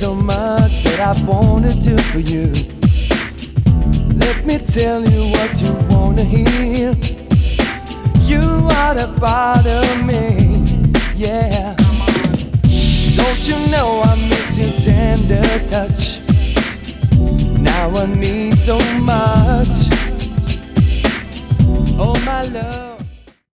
so much that I wanna do for you. Let me tell you what you wanna hear. You are the part of me, yeah. Don't you know I miss your tender touch? Now I need so much. Oh my love.